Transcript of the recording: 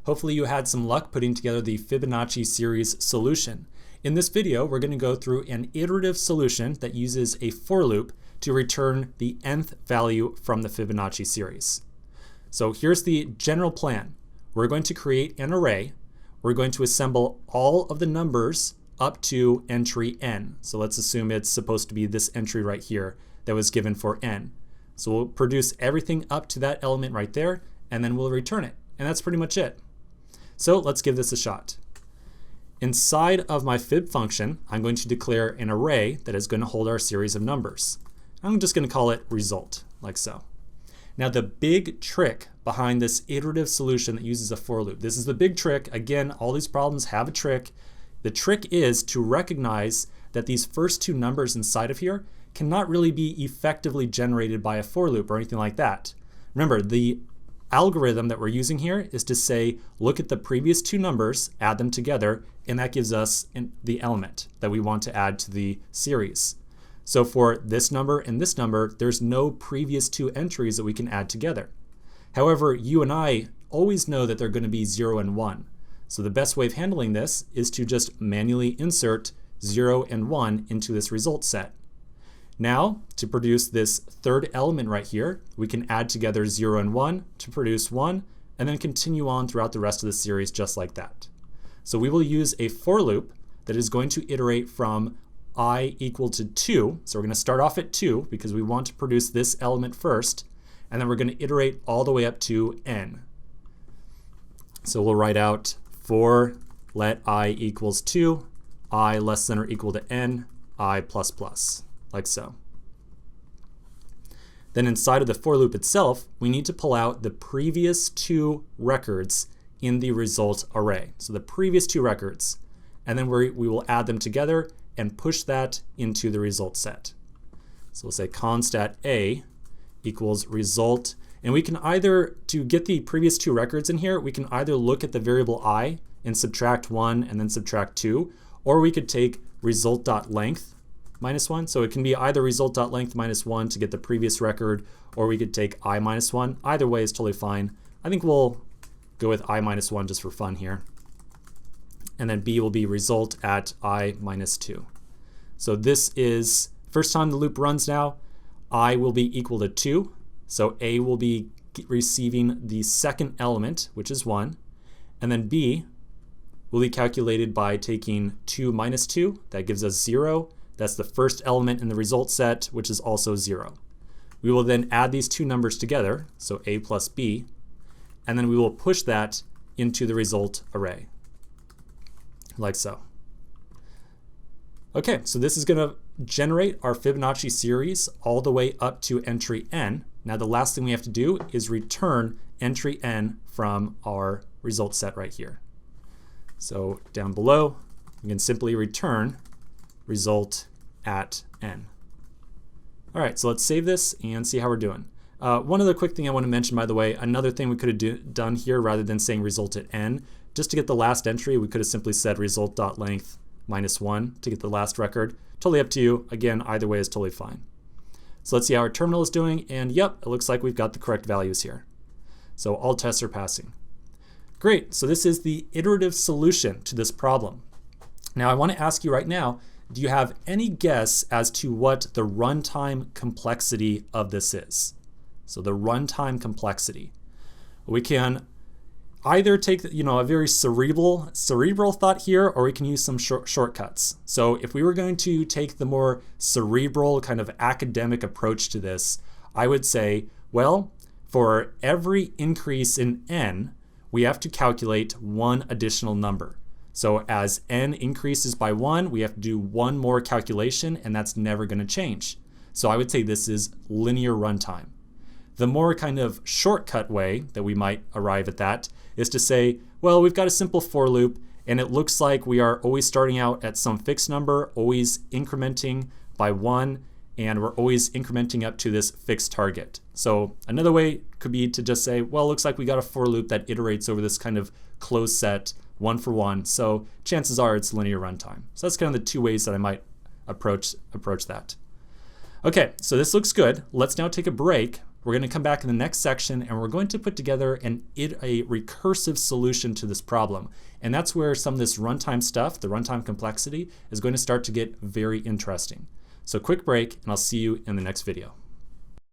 Hopefully you had some luck putting together the Fibonacci series solution. In this video, we're going to go through an iterative solution that uses a for loop to return the nth value from the Fibonacci series. So here's the general plan. We're going to create an array. We're going to assemble all of the numbers up to entry n. So let's assume it's supposed to be this entry right here that was given for n. So we'll produce everything up to that element right there, and then we'll return it. And that's pretty much it. So let's give this a shot. Inside of my fib function, I'm going to declare an array that is going to hold our series of numbers. I'm just going to call it result, like so. Now the big trick behind this iterative solution that uses a for loop, this is the big trick. Again, all these problems have a trick. The trick is to recognize that these first two numbers inside of here cannot really be effectively generated by a for loop or anything like that. Remember, the algorithm that we're using here is to say, look at the previous two numbers, add them together, and that gives us the element that we want to add to the series. So for this number and this number, there's no previous two entries that we can add together. However, you and I always know that they're going to be 0 and 1. So the best way of handling this is to just manually insert 0 and 1 into this result set. Now, to produce this third element right here, we can add together 0 and 1 to produce 1, and then continue on throughout the rest of the series just like that. So we will use a for loop that is going to iterate from I equal to 2. So we're going to start off at 2 because we want to produce this element first, and then we're going to iterate all the way up to n. So we'll write out for let I equals 2, I less than or equal to n, I plus plus. Like so. Then inside of the for loop itself, we need to pull out the previous two records in the result array. So the previous two records, and then we will add them together and push that into the result set. So we'll say constat A equals result, and we can either, to get the previous two records in here, we can either look at the variable I and subtract 1 and then subtract 2, or we could take result.length minus 1. So it can be either result.length minus 1 to get the previous record, or we could take I minus 1. Either way is totally fine. I think we'll go with I minus 1 just for fun here. And then B will be result at I minus 2. So this is, first time the loop runs now, I will be equal to 2. So A will be receiving the second element, which is 1. And then B will be calculated by taking 2 minus 2. That gives us 0. That's the first element in the result set, which is also 0. We will then add these two numbers together, so A plus B, and then we will push that into the result array, like so. Okay, so this is going to generate our Fibonacci series all the way up to entry n. Now the last thing we have to do is return entry n from our result set right here. So down below, we can simply return result at n. All right, so let's save this and see how we're doing. One other quick thing I want to mention, by the way, another thing we could have done here rather than saying result at n, just to get the last entry, we could have simply said result.length minus 1 to get the last record. Totally up to you. Again, either way is totally fine. So let's see how our terminal is doing, and yep, it looks like we've got the correct values here. So all tests are passing. Great, so this is the iterative solution to this problem. Now I want to ask you right now, do you have any guess as to what the runtime complexity of this is? So the runtime complexity. We can either take a very cerebral thought here, or we can use some shortcuts. So if we were going to take the more cerebral kind of academic approach to this, I would say, well, for every increase in n, we have to calculate one additional number. So as n increases by 1, we have to do one more calculation, and that's never going to change. So I would say this is linear runtime. The more kind of shortcut way that we might arrive at that is to say, well, we've got a simple for loop, and it looks like we are always starting out at some fixed number, always incrementing by 1, and we're always incrementing up to this fixed target. So another way could be to just say, well, it looks like we got a for loop that iterates over this kind of closed set, 1 for 1, so chances are it's linear runtime. So that's kind of the two ways that I might approach that. Okay, so this looks good. Let's now take a break We're going to come back in the next section and we're going to put together a recursive solution to this problem. And that's where some of this runtime stuff, the runtime complexity, is going to start to get very interesting. So quick break, and I'll see you in the next video.